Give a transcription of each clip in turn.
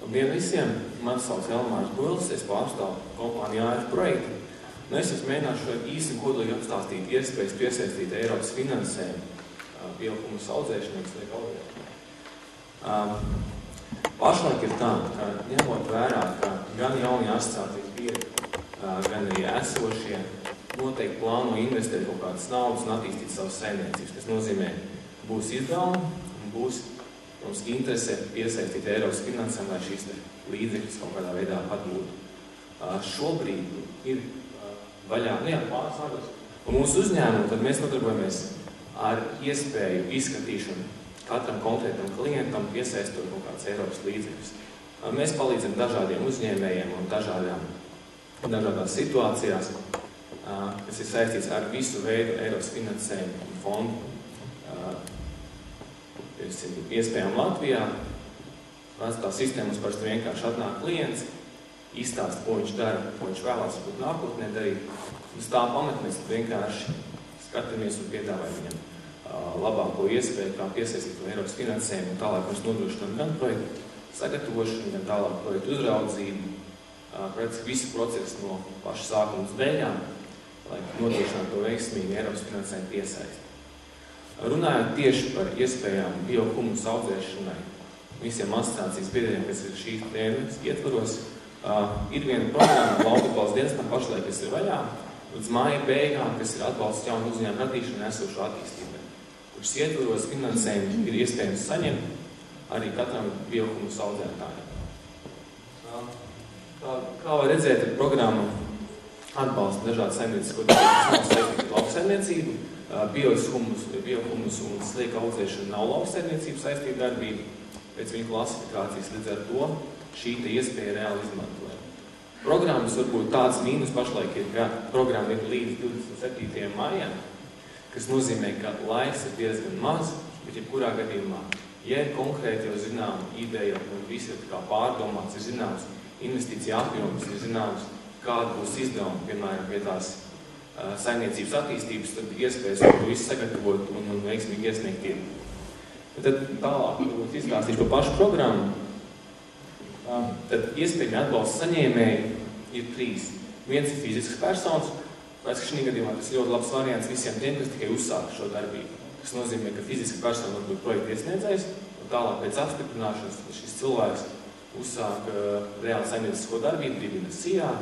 Labdien visiem! Mani sauc Elmārs Buils, es pārstāvu kompāniju AF projektu. Es mēģināšu īsi un kodolīgi apstāstīt iespējas piesaistīt Eiropas finansējumu biohumus audzēšanai, kas liek audzēt. Pašlaik ir tā, ka ņemot vērā, ka gan jaunie asociācijas biedri, gan arī esošie noteikti plāno investēt kaut kādas naudas un attīstīt savas saimniecības, kas nozīmē, būs izdevumi un būs mums interesē piesaistīt Eiropas finansējumu, lai šīs līdzekļus kaut kādā veidā atgūtu. Šobrīd ir vaļā, pāris vārdos. Un mūsu uzņēmumu, tad mēs nodarbojamies ar iespēju izskatīšanu katram konkrētam klientam, piesaistot kaut kādas Eiropas līdzekļus. Mēs palīdzam dažādiem uzņēmējiem un dažādās situācijās, kas ir saistīts ar visu veidu Eiropas finansējumu fondu. Iespējām Latvijā, tā sistēma mums parasti vienkārši atnāk klients, izstāst, ko viņš dara, ko viņš vēlās varbūt nākotnē darīt. Uz tā pamata mēs vienkārši skatāmies un piedāvājam viņam labāko iespēju, kā piesaistīt Eiropas finansējumu, un tālāk mēs nodrošinām gan projektu sagatavošanu, gan tālāk projektu uzraudzību, praktiski visu procesu no paša sākuma uz beigām, lai nodrošinātu to veiksmīgu Eiropas finansējumu piesaisti. Runājot tieši par iespējām biohumus audzēšanai visiem asociācijas biedriem, kas ir šīs tēmas ietvaros, ir viena programma Lauku atbalsta dienestam pašlaik, kas ir vaļā, līdz māja beigām, kas ir atbalsts jaunu uzņēmumu radīšanai esošo attīstībai, kuras ietvaros finansējumu ir iespējams saņemt arī katram biohumus audzētājiem. Kā var redzēt, programma atbalsta dažādas saimniecisko darbības, kas nav saistīta ar lauksaimniecību. Biohumus un slieka audzēšana nav lauksaimniecības saistīta darbība, pēc viņa klasifikācijas, līdz ar to šī iespēja reāli izmantojama. Programmas varbūt tāds mīnus pašlaik ir, ka programma ir līdz 27. maijam, kas nozīmē, ka laiks ir diezgan maz, bet jebkurā gadījumā, ja ir konkrēti jau zinām ideja un visi ir kā pārdomāts, ir zināms investīcija apjoms, ir zināms, kāda būs izdevuma, piemēram, pie tās saimniecības attīstības, tad iespējas to visu sagatavot un veiksmīgi iesniegt tiem. Tad tālāk izstāstīšu par pašu programmu. Tad iespējami atbalsta saņēmēji ir 3. Viens ir fizisks personas, pēc ka šī gadījumā tas ļoti labs variants visiem tiem, kas tikai uzsāk šo darbību. Tas nozīmē, ka fiziska persona var būt projekta iesniedzējs, un tālāk pēc apstiprināšanas šis cilvēks uzsāk reāli saimniecisko darbību, dibina SIA,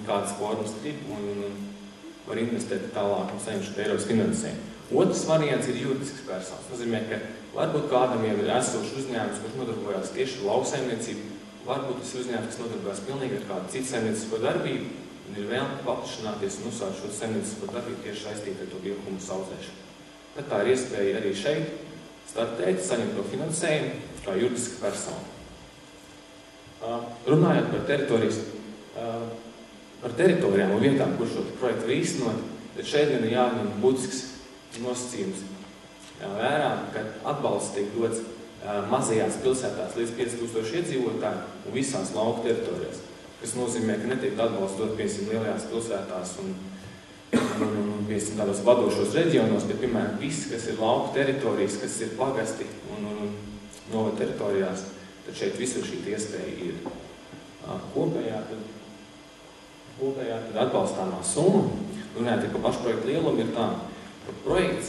kādas formas grib un var investēt tālāk un saņemt Eiropas finansējumu. Otrs variants ir juridisks personas. Tas nozīmē, ka varbūt kādam jau ir esošs uzņēmums, kurš nodarbojās tieši ar lauksaimniecību, varbūt tas ir uzņēmums, kas nodarbojās pilnīgi ar kādu citu saimniecisko darbību un ir vēlme paplašināties un uzsākt šo saimniecisko darbību tieši saistīt ar to biohumus audzēšanu. Tad tā ir iespēja arī šeit startēt, saņemt to finansējumu kā juridiska persona. Runājot par teritorijām un vietām, kur šo projektu var īstenot, tad šeit ir jāņem būtisks nosacījums vērā, ka atbalsts tiek dots mazajās pilsētās līdz 5000 iedzīvotāji un visās lauku teritorijās, kas nozīmē, ka netiek atbalsts dot, piemēram, lielajās pilsētās un piemēram, tādos vadošos reģionos, bet, piemēram, viss, kas ir lauku teritorijas, kas ir pagasti un novada teritorijās, tad šeit visur šī iespēja ir. Kopējā atbalstāmā summa, runājot par pašu projektu lielumu, ir tā, ka projekts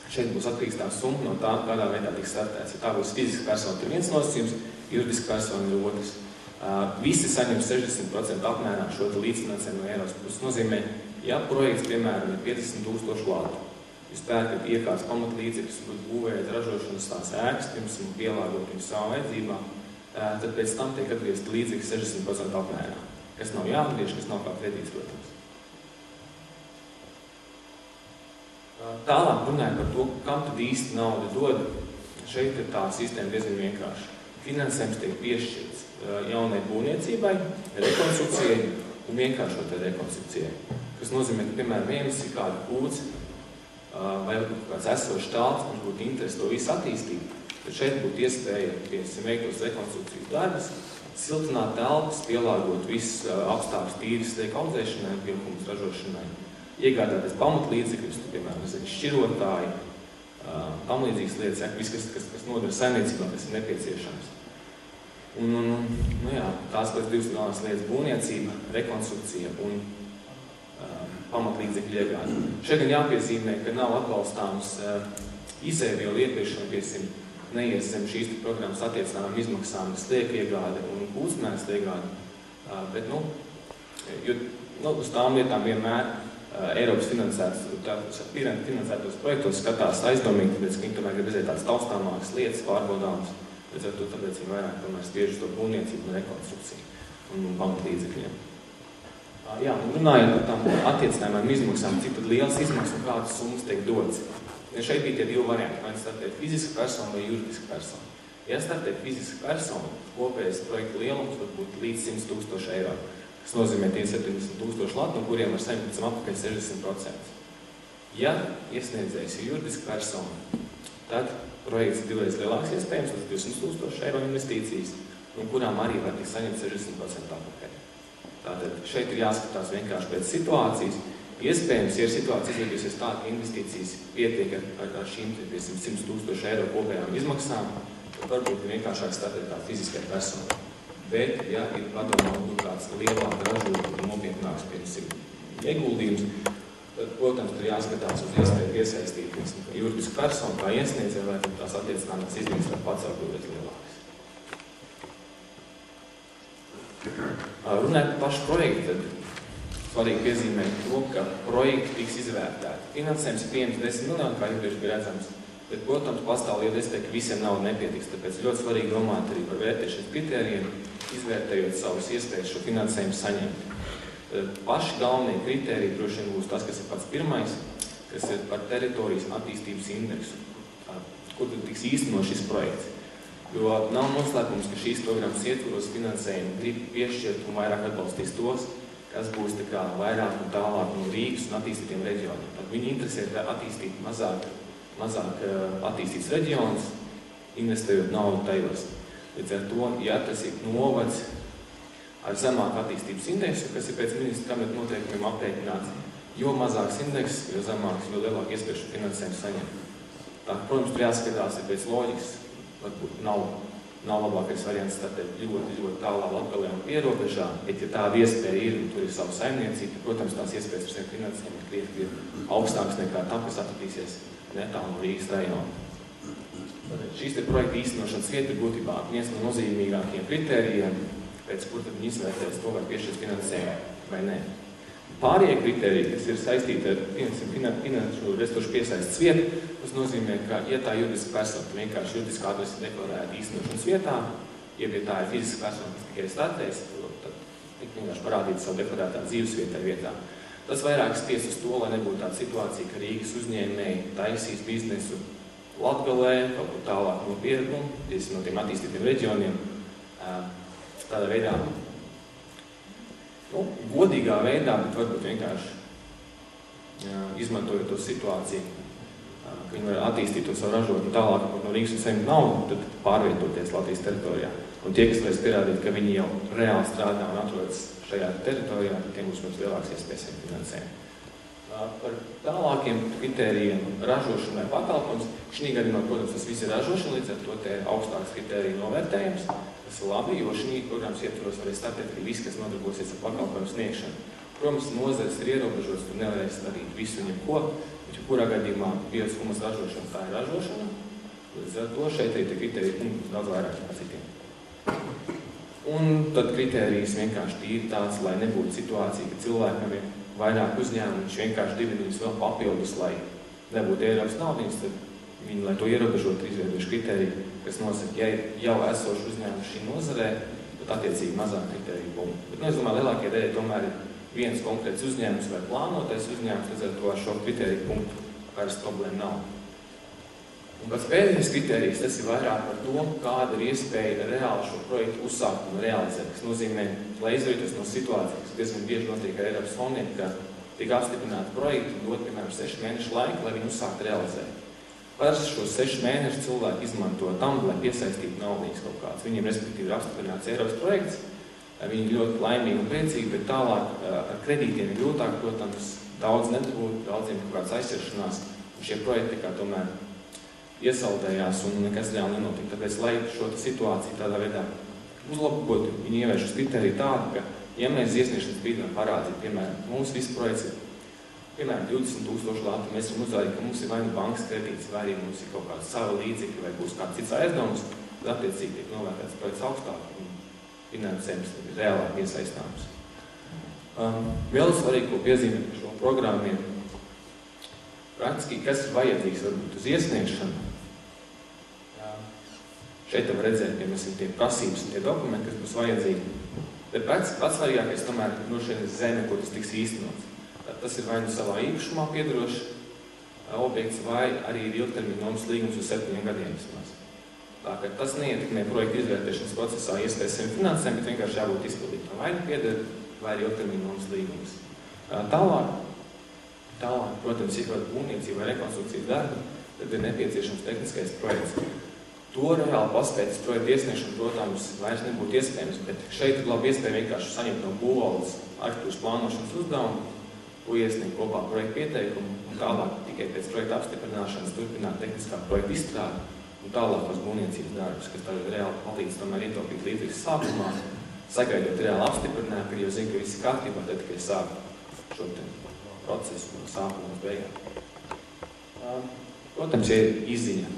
šeit būs atkarīgs tā summa no tā, kādā veidā tiks startēts. Ja tā būs fiziska persona, ir viens nosacījums, juridiska persona ir otrs. Visi saņem 60% apmērā šo līdzfinansējumu no Eiropas puses. Nozīmē, ja projekts, piemēram, ir 50 000 latu, jūs pērkat iekārtas pamatlīdzekļus, būvējat ražošanas tās ēkas, pirms pielāgot viņu savu vajadzībām, tad pēc tam tiek atgriezt līdzekļi 60% apmērā. Kas nav jāatgriež, kas nav kā kredīts, protams. Tālāk runājot par to, kam tad īsti nauda dod, šeit ir tā sistēma diezgan vienkārša. Finansējums tiek piešķirts jaunai būvniecībai, rekonstrukcijai un vienkāršotai rekonstrukcijai. Kas nozīmē, ka, piemēram, viens ir kāda kūts vai kāds esošs tāls, mums būtu interesi to visu attīstīt, tad šeit būtu iespēja, piemēram, veiktos rekonstrukcijas darbus, siltināt telpas, pielāgot visus apstākļus tīras slieka audzēšanai, biohumus ražošanai, iegādāties pamatlīdzekļus, piemēram, šķirotāji, tam līdzīgas lietas, ja, viss, kas nodara saimniecībā, kas ir nepieciešams. Tās pēc divas galvenās lietas - būvniecība, rekonstrukcija un pamatlīdzekļu iegāde. Šeit gan jāpiezīmē, ka nav atbalstāms izēvielu iepriekšana, piemēram, neies zem šīs programmas attiecināmām izmaksām, slieka iegāde un kūtsmēsla iegāde. Bet, uz tām lietām vienmēr Eiropas finansētos projektos skatās aizdomīgi, tāpēc, ka viņi tomēr grib redzēt tādas taustāmākas lietas, pārbaudāmas, tāpēc viņi vairāk tomēr spiež uz to būvniecību un rekonstrukciju un pamatlīdzekļiem. Runājot par tām attiecinājumām izmaksām, cik tad liels izmaksas un kādas summas tiek dotas. Šeit bija tie divi varianti, vai startēt fiziska persona vai juridiska persona. Ja startēt fiziska persona, kopējais projekta lielums var būt līdz 100 000 eiro, kas nozīmē tie 70 000 lati, no kuriem var saņemt apakaļ 60%. Ja iesniedzējs ir juridiska persona, tad projekts ir divreiz lielāks iespējams, līdz 200 000 eiro investīcijas, un kurām arī var tikt saņemt 60% apakaļ. Tātad šeit ir jāskatās vienkārši pēc situācijas. Iespējams, ja ir situācija izveidojusies tā, ka investīcijas pietiek ar šīm 100 000 eiro kopējām izmaksām, tad varbūt vienkāršāk startēt kā fiziskai personai. Bet, ja ir padomā būt kāds lielāk ražot un nopietnāks, piemēram, ieguldījums, tad, protams, tur jāskatās uz iespēju iesaistīt juridisku personu kā iesniedzēju, lai tās attiecināmās izmaksas var pacelt ļoti lielākas. Runājot par pašu projektu, tad svarīgi piezīmēt to, ka projekti tiks izvērtēti. Finansējums ir pieejams 10 miljoni, kā iepriekš bija redzams, bet, protams, pastāv liela iespēja, ka visiem nav nepietiks, tāpēc ļoti svarīgi domāt arī par vērtēšanas kritērijiem, izvērtējot savus iespējas šo finansējumu saņemt. Paši galvenie kritēriji droši vien būs tas, kas ir pats pirmais, kas ir par teritorijas un attīstības indeksu, kur tad tiks īstenot šis projekts. Jo nav noslēpums, ka šīs programmas ietvaros finansējumu grib piešķirt un vairāk atbalstīs tos, kas būs tā kā vairāk un tālāk no Rīgas un attīstītiem reģioniem. Tad viņi interesē attīstīt mazāk attīstīts reģions, investējot naudu tajos. Līdz ar to, ja tas ir novads ar zemāku attīstības indeksu, kas ir pēc ministra kabineta noteikumiem aprēķināts, jo mazāks indeks, jo zemāks, jo lielāk iespēju finansējumu saņemt. Tā, protams, tur jāskatās ir pēc loģikas, varbūt nav labākais variants startēt ļoti tālā Latgalē un pierobežā, bet ja tāda iespēja ir un tur ir savu saimniecību, protams, tās iespējas ar saviem finansēm ir krietni augstākas nekā tā, kas atradīsies netālu no Rīgas rajona. Šīs te projekta īstenošanas vieta ir būtībā viens no nozīmīgākajiem kritērijiem, pēc kur tad viņi izvērtēs to, vai piešķirt finansējumu vai nē. Pārējie kritēriji, kas ir saistīti ar finanšu resursu piesaistes vietu, tas nozīmē, ka, ja tā juridiska persona vienkārši juridiski adresi deklarēta īstenošanas vietā, ja tā ir fiziska persona, kas tikai startēs, tad vienkārši parādīt savu deklarētā dzīvesvietai vietā. Tas vairāk sties uz to, lai nebūtu tāda situācija, ka Rīgas uzņēmēji taisīs biznesu Latgalē, kaut kur tālāk no tiem attīstītiem reģioniem, tādā veidā, godīgā veidā, bet varbūt vienkārši izmantojot to situāciju, ka viņi var attīstīt to savu ražotni tālāk, no Rīgas un saņemt naudu, tad pārvietoties Latvijas teritorijā. Un tie, kas varēs pierādīt, ka viņi jau reāli strādā un atrodas šajā teritorijā, tad tiem būs mums lielāks iespējas finansējumu. Par tālākiem kritērijiem ražošana vai pakalpojums, šī gadījumā, protams, tas viss ir ražošana, līdz ar to te ir augstāks kritēriju novērtējums. Tas ir labi, jo šī programmas ietvaros varēs startēt arī viss, kas nodarbosies ar pakalpojumu sniegšanu. Protams, nozares ir ierobežotas, tur nevarēs darīt visu un jebko, bet kurā gadījumā biofumas ražošana tā ir ražošana. Līdz ar to šeit ir kritēriji daudz vairāk nekā citiem. Un tad kritērijs vienkārši tīri tāds, lai nebūtu situācija, ka cilvēkam ir vairāk uzņēmumu, viņš vienkārši dividendus vēl papildus, lai nebūtu Eiropas naudiņas, tad viņi, lai to ierobežot, izveidojuši kritēriju, kas nosaka, ja ir jau esoši uzņēmumi šī nozarē, tad attiecīgi mazāk kritēriju punktu. Bet, es domāju, lielākie dēļ tomēr ir viens konkrēts uzņēmums vai plānotais uzņēmums, līdz ar to ar šo kritēriju punktu vairs problēma nav. Un pēc pēdējais kritērijs, tas ir vairāk par to, kāda ir iespēja reāli šo projektu uzsākt un realizēt, kas nozīmē, lai izvairītos no situācijas, kas diezgan bieži notiek ar Eiropas fondiem, ka tiek apstiprināti projekti un dot, piemēram, 6 mēnešu laiku, lai viņi uzsāktu realizēt. Parasti šos 6 mēnešus cilvēki izmanto tam, lai piesaistītu naudiņas kaut kāds. Viņiem, respektīvi, ir apstiprināts Eiropas projekts, viņi ir ļoti laimīgi un priecīgi, bet tālāk ar kredītiem ir grūtāk, protams, daudz nedabūt, daudziem kaut kāds aizķeršanās, un šie projekti kā tomēr iesaldējās un nekas reāli nenotika. Tāpēc, lai šo situāciju tādā veidā uzlabotu, viņi ievērš uz kriteriju tādu, ka, ja mēs iesniegšanas brīdī parādīt, piemēram, mūsu viss projekts ir, piemēram, 20,000 lati, mēs varam uzrādīt, ka mums ir vai nu bankas kredīts, vai arī mums ir kaut kāda sava līdzekļa, vai būs kāds cits aizdevums, tad attiecīgi tiek novērtēts projekts augstāk un finansējums ir reālāk iesaistāms. Vēl svarīgi, ko piezīmēt par šo programmu, ir praktiski, kas ir vajadzīgs varbūt uz iesniegšanu. Šeit var redzēt, piemēram, tie prasības un tie dokumenti, kas būs vajadzīgi. Bet pats svarīgākais tomēr ir no šeit zeme, ko tas tiks īstenots. Tas ir vai nu savā īpašumā piedarošs objekts, vai arī ir ilgtermiņa nomas līgums uz 7 gadiem vismaz. Tā ka tas neietekmē projektu izvērtēšanas procesā iespējas finansēm, bet vienkārši jābūt izpildītam vai nu pieder, vai arī ilgtermiņa nomas līgums. Tālāk, protams, ja kāda būvniecība vai rekonstrukcijas darba, tad ir nepieciešams tehniskais projekts. To reāli paspējas projektu iesniegšanu, protams, vairs nebūtu iespējams, bet šeit ir labi iespēja vienkārši saņemt no būvvaldes arhitektūras plānošanas uzdevumu, ko iesniegt kopā projektu pieteikumu, un tālāk tikai pēc projekta apstiprināšanas turpināt tehniskā projekta izstrādi, un tālākos būvniecības darbus, kas tā reāli palīdz tomēr ietaupīt līdzīgas sākumā, sagaidot reāli apstiprinājumu, kad jau zina, ka viss ir kārtībā, tad tikai sāk šo procesu no sākuma uz beigām. Protams, ja ir izziņa,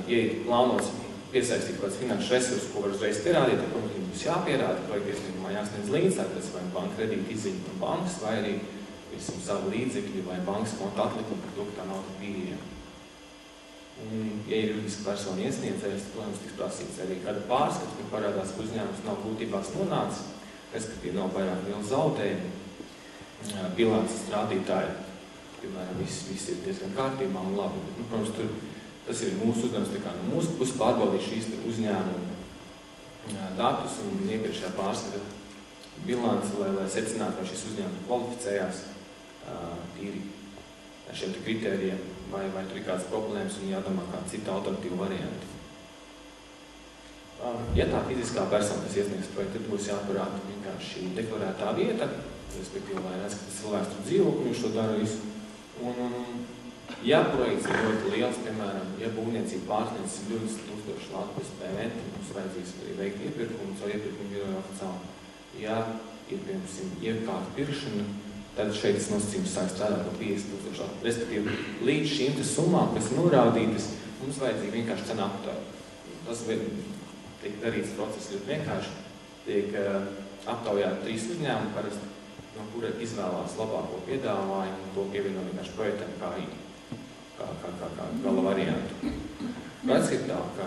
ja ir plānots piesaistīt kāds finanšu resursus, ko var uzreiz pierādīt, tad, protams, būs jāpierāda, projekta iesniegumā jāsniedz līdzekļus, vai banka kredīta izziņa no bankas, vai arī visam savu līdzekļu vai bankas konta atlikumu par to, ka tā nav tik pieejama. Un, ja ir juridiska persona iesniedzējs, tad, protams, tiks prasīts arī kāda pārskats, kur parādās, ka uzņēmums nav būtībās nonācis, respektīvi nav pārāk liela zaudējuma, bilances rādītāji, piemēram, viss ir diezgan kārtībā un labi. Bet, protams, tas ir mūsu uzdevums, tā kā no mūsu puses pārbaudīt šīs uzņēmumu datus un iepriekšējā pārskata bilanci, lai secinātu, vai šis uzņēmums kvalificējās tīri ar šiem kritērijiem, vai tur ir kāds problēmas un jādomā kāda cita alternatīva varianta. Ja tā fiziskā persona, kas iesniegs projektu, tad būs jāparāda vienkārši šī deklarētā vieta, respektīvi, lai redz, ka tas cilvēks tur dzīvo, un viņš to dara visu. Un, ja projekts ir ļoti liels, piemēram, ja būvniecība pārsniedz 20,000 latu bez PVN, mums vajadzīgs arī veikt iepirkumu, caur iepirkumu biroju oficiāli. Ja ir, piemēram, iekārtu pirkšana, tad šeit tas nosacījums sāk strādāt no 50,000 latu. Respektīvi, līdz šīm summām, kas norādītas, mums vajadzīgi vienkārši cena aptāja. Tas tiek darīts process ļoti vienkārši. Tiek aptaujāti 3 uzņēmumi parasti, no kura izvēlās labāko piedāvājumu un to pievieno vienkārši projektam kā gala variantu. Praktiski ir tā, ka,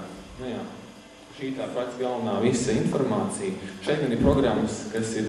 šī tā praktiski galvenā visa informācija. Šeit man ir programmas, kas ir